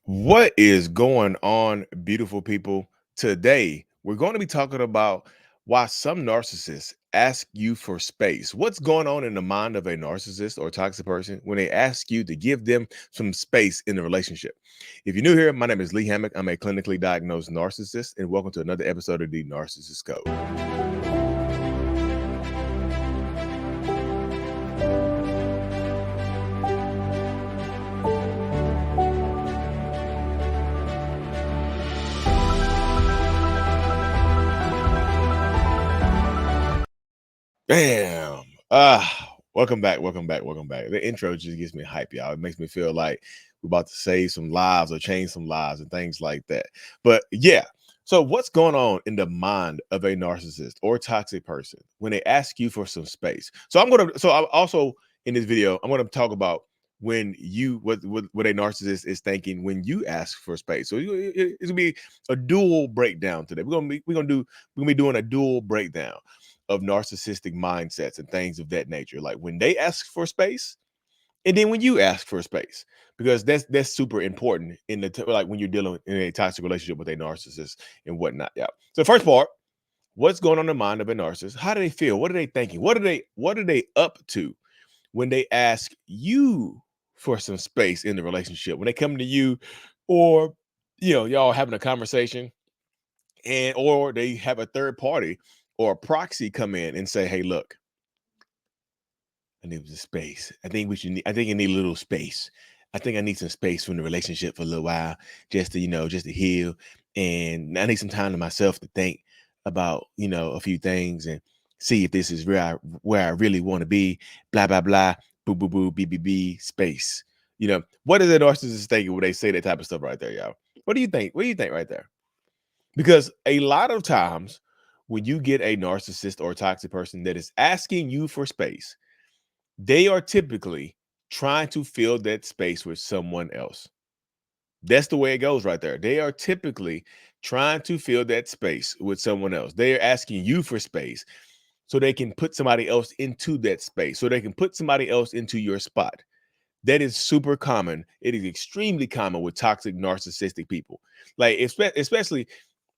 What is going on, beautiful people? Today, we're going to be talking about why some narcissists ask you for space. What's going on in the mind of a narcissist or toxic person when they ask you to give them some space in the relationship? If you're new here, my name is Lee Hammock. I'm a clinically diagnosed narcissist, and welcome to another episode of the Narcissist Code. Bam. Welcome back. Welcome back. Welcome back. The intro just gets me hype, y'all. It makes me feel like we're about to save some lives or change some lives and things like that. But yeah. So what's going on in the mind of a narcissist or toxic person when they ask you for some space? I'm also in this video, I'm gonna talk about when you what a narcissist is thinking when you ask for space. So it's gonna be a dual breakdown today. We're gonna be doing a dual breakdown of narcissistic mindsets and things of that nature, like when they ask for space and then when you ask for space, because that's super important in like when you're dealing in a toxic relationship with a narcissist and whatnot. Yeah. So the first part, what's going on in the mind of a narcissist? How do they feel? What are they thinking? What are they up to when they ask you for some space in the relationship? When they come to you, or y'all having a conversation, and or they have a third party or a proxy come in and say, "Hey, look, I need some space. I think I need a little space. I think I need some space from the relationship for a little while, just to, just to heal. And I need some time to myself to think about, a few things and see if this is where I really want to be. Blah, blah, blah, boo, boo, boo, B, space. What is a narcissist thinking when they say that type of stuff right there, y'all? What do you think? What do you think right there? Because a lot of times when you get a narcissist or a toxic person that is asking you for space, they are typically trying to fill that space with someone else. That's the way it goes right there. They are typically trying to fill that space with someone else. They are asking you for space so they can put somebody else into that space, so they can put somebody else into your spot. That is super common. It is extremely common with toxic narcissistic people. Like especially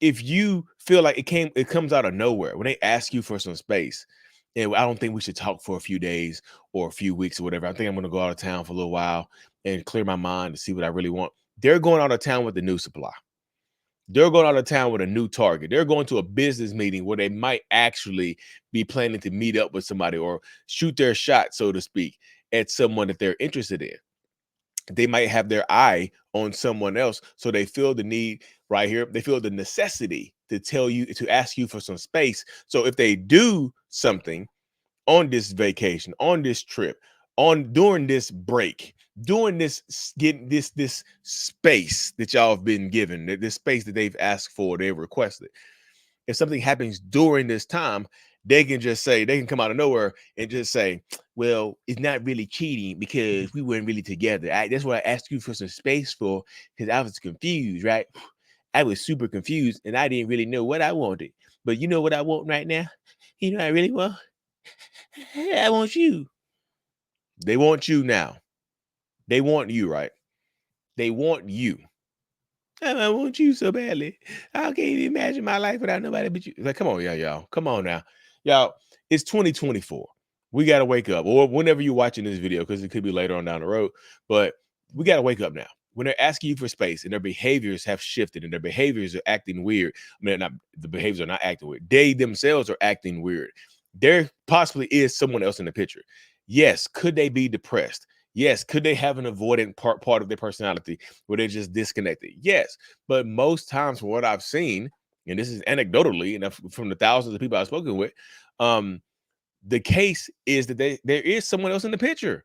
if you feel like it comes out of nowhere when they ask you for some space, and I don't think we should talk for a few days or a few weeks or whatever. I think I'm going to go out of town for a little while and clear my mind to see what I really want. They're going out of town with a new supply. They're going out of town with a new target. They're going to a business meeting where they might actually be planning to meet up with somebody or shoot their shot, so to speak, at someone that they're interested in. They might have their eye on someone else, so they feel the need right here. They feel the necessity to ask you for some space. So if they do something on this vacation, on this trip, on during this break, during getting this space that y'all have been given, this space that they've asked for, they've requested, if something happens during this time, they can come out of nowhere and just say, well, it's not really cheating because we weren't really together. That's what I asked you for some space for, because I was confused, right? I was super confused and I didn't really know what I wanted. But you know what I want right now? You know what I really want? I want you. They want you now. They want you, right? They want you. I want you so badly. I can't even imagine my life without nobody but you. Like, come on, y'all. Come on now. Y'all, it's 2024. We got to wake up, or whenever you're watching this video, because it could be later on down the road, but we got to wake up now. When they're asking you for space and their behaviors have shifted and their behaviors are acting weird. I mean, not the behaviors are not acting weird. They themselves are acting weird. There possibly is someone else in the picture. Yes. Could they be depressed? Yes. Could they have an avoidant part of their personality where they're just disconnected? Yes. But most times, from what I've seen, and this is anecdotally, and from the thousands of people I've spoken with, the case is that there is someone else in the picture.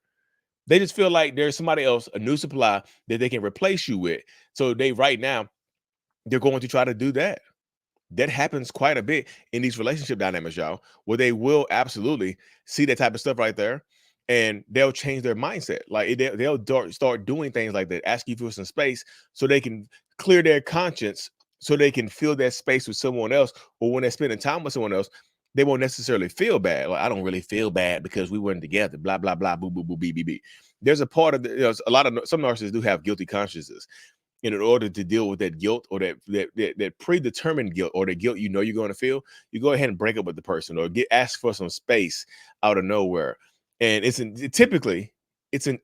They just feel like there's somebody else, a new supply that they can replace you with. So right now, they're going to try to do that. That happens quite a bit in these relationship dynamics, y'all, where they will absolutely see that type of stuff right there, and they'll change their mindset. Like they'll start doing things like that, ask you for some space so they can clear their conscience, so they can fill that space with someone else. Or when they're spending time with someone else, they won't necessarily feel bad. Like, I don't really feel bad because we weren't together. Blah blah blah. Boo boo boo. B. There's a part of some narcissists do have guilty consciences. And in order to deal with that guilt or that predetermined guilt or the guilt you know you're going to feel, you go ahead and break up with the person or ask for some space out of nowhere. And typically it's an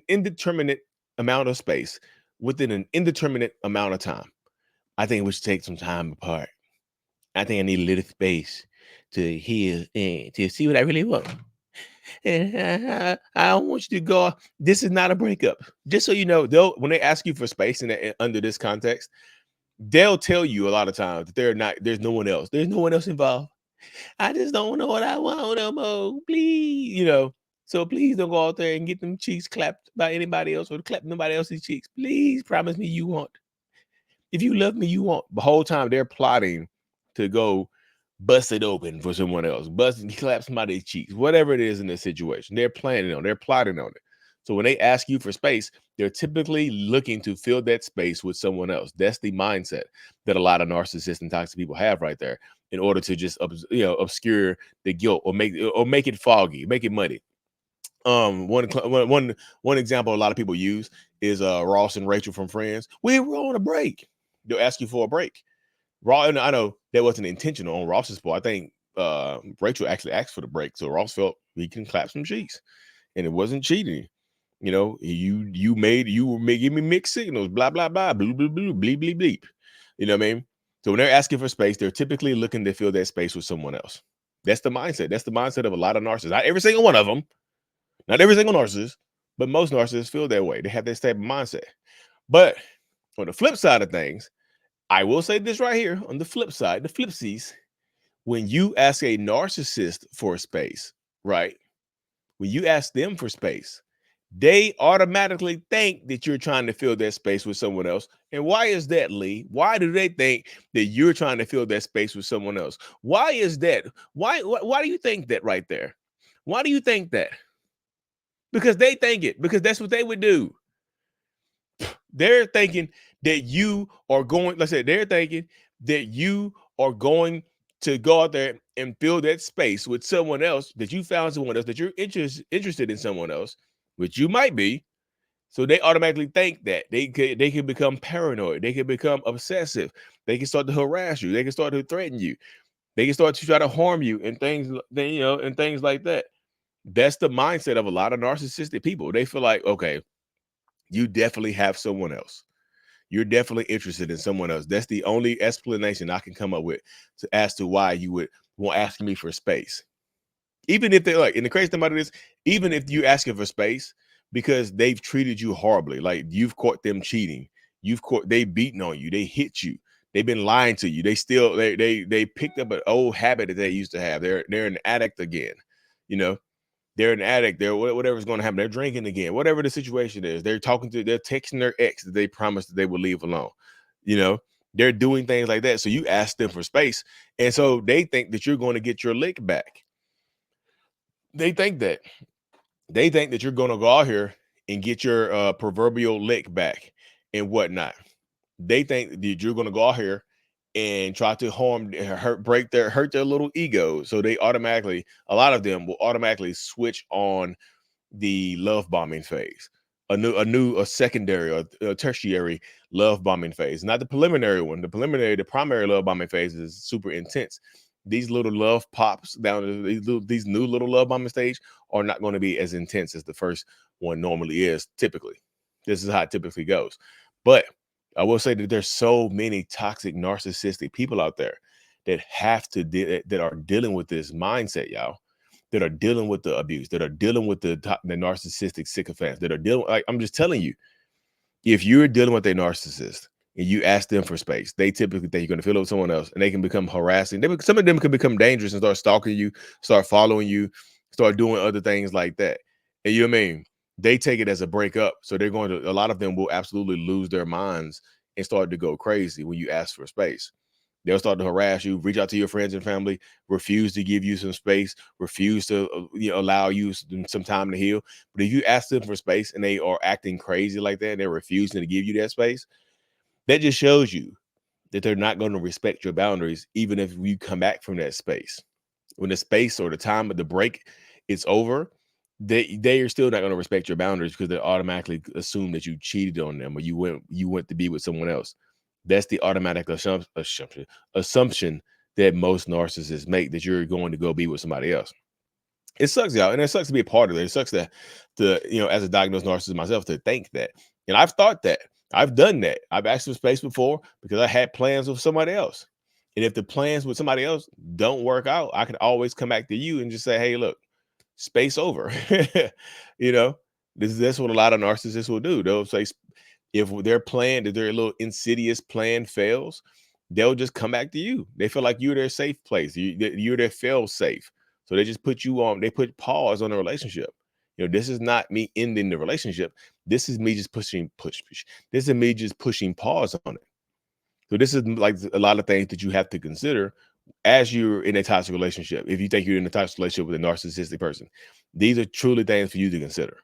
indeterminate amount of space within an indeterminate amount of time. I think we should take some time apart. I think I need a little space to heal and to see what I really want. And I don't want you to go. This is not a breakup. Just so you know, they'll when they ask you for space under this context, they'll tell you a lot of times that they're not. There's no one else. There's no one else involved. I just don't know what I want no more. Please, So please don't go out there and get them cheeks clapped by anybody else or clap nobody else's cheeks. Please promise me you won't. If you love me, you won't. The whole time they're plotting to go bust it open for someone else, bust and clap somebody's cheeks, whatever it is in this situation. They're plotting on it. So when they ask you for space, they're typically looking to fill that space with someone else. That's the mindset that a lot of narcissists and toxic people have right there, in order to just obscure the guilt or make it foggy, make it muddy. One example a lot of people use is Ross and Rachel from Friends. We were on a break. They'll ask you for a break. And I know that wasn't intentional on Ross's part. I think Rachel actually asked for the break, so Ross felt he can clap some cheeks, and it wasn't cheating. You may give me mixed signals, blah blah blah, blue blue blue, bleep bleep bleep. You know what I mean? So when they're asking for space, they're typically looking to fill that space with someone else. That's the mindset. That's the mindset of a lot of narcissists. Not every single one of them. Not every single narcissist, but most narcissists feel that way. They have this type of mindset. But on the flip side of things, I will say this right here on the flip side, the flipsies, when you ask a narcissist for space, right? When you ask them for space, they automatically think that you're trying to fill that space with someone else. And why is that, Lee? Why do they think that you're trying to fill that space with someone else? Why is that? Why do you think that right there? Why do you think that? Because they think it, because that's what they would do. They're thinking that you are going, let's say they're thinking that you are going to go out there and fill that space with someone else, that you found someone else, that you're interested in someone else, which you might be. So they automatically think that they can become paranoid, they can become obsessive, they can start to harass you, they can start to threaten you, they can start to try to harm you and and things like that. That's the mindset of a lot of narcissistic people. They feel like, okay, you definitely have someone else. You're definitely interested in someone else. That's the only explanation I can come up with as to why you would want asking me for space. Even if they're like, and the crazy thing about it is, even if you asking for space because they've treated you horribly, like you've caught them cheating, they beaten on you, they hit you, they've been lying to you, they picked up an old habit that they used to have. They're an addict again, you know. They're an addict. They're whatever's going to happen. They're drinking again. Whatever the situation is, they're texting their ex that they promised that they would leave alone. You know, they're doing things like that. So you ask them for space, and so they think that you're going to get your lick back. They think that you're going to go out here and get your proverbial lick back and whatnot. They think that you're going to go out here and try to hurt their little ego. So they automatically, a lot of them will automatically switch on the love bombing phase, a secondary or a tertiary love bombing phase, not the preliminary one. The primary love bombing phase is super intense. These little love pops down to these new little love bombing stage are not going to be as intense as the first one normally is. Typically, this is how it typically goes. But I will say that there's so many toxic, narcissistic people out there that that are dealing with this mindset, y'all, that are dealing with the abuse, that are dealing with the narcissistic sycophants, that are dealing. Like, I'm just telling you, if you're dealing with a narcissist and you ask them for space, they typically think you're going to fill it with someone else, and they can become harassing. Some of them can become dangerous and start stalking you, start following you, start doing other things like that. And you know what I mean? They take it as a breakup. So they're going to, a lot of them will absolutely lose their minds and start to go crazy when you ask for space. They'll start to harass you, reach out to your friends and family, refuse to give you some space, refuse to allow you some time to heal. But if you ask them for space and they are acting crazy like that, and they're refusing to give you that space, that just shows you that they're not going to respect your boundaries, even if you come back from that space. When the space or the time of the break is over, they are still not going to respect your boundaries because they automatically assume that you cheated on them or you went to be with someone else. That's the automatic assumption that most narcissists make, that you're going to go be with somebody else. It sucks, y'all, and it sucks to be a part of it. It sucks that as a diagnosed narcissist myself, to think that. And I've thought that. I've done that. I've asked for space before because I had plans with somebody else. And if the plans with somebody else don't work out, I could always come back to you and just say, hey, look, space over. you know, that's what a lot of narcissists will do. They'll say, if their little insidious plan fails, they'll just come back to you. They feel like you're their safe place. You're their fail safe. So they just put you on, they put pause on the relationship. This is not me ending the relationship. This is me just push. This is me just pushing pause on it. So this is like a lot of things that you have to consider as you're in a toxic relationship. If you think you're in a toxic relationship with a narcissistic person, these are truly things for you to consider.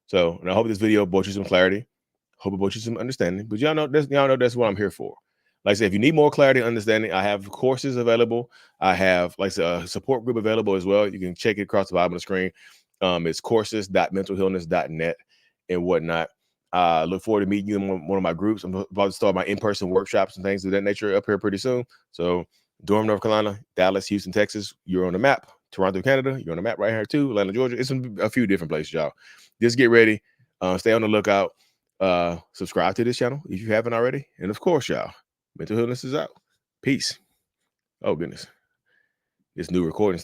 So, and I hope this video brought you some clarity. Hope it brought you some understanding. But y'all know that's what I'm here for. Like I said, if you need more clarity and understanding, I have courses available. I have, like I said, a support group available as well. You can check it across the bottom of the screen. It's courses.mentalhealness.net and whatnot. Look forward to meeting you in one of my groups. I'm about to start my in-person workshops and things of that nature up here pretty soon. So Durham, North Carolina, Dallas, Houston, Texas, you're on the map. Toronto, Canada, you're on the map right here too. Atlanta, Georgia. It's a few different places, y'all. Just get ready. Stay on the lookout. Subscribe to this channel if you haven't already. And of course, y'all, Mental Healness is out. Peace. Oh, goodness. This new recording style.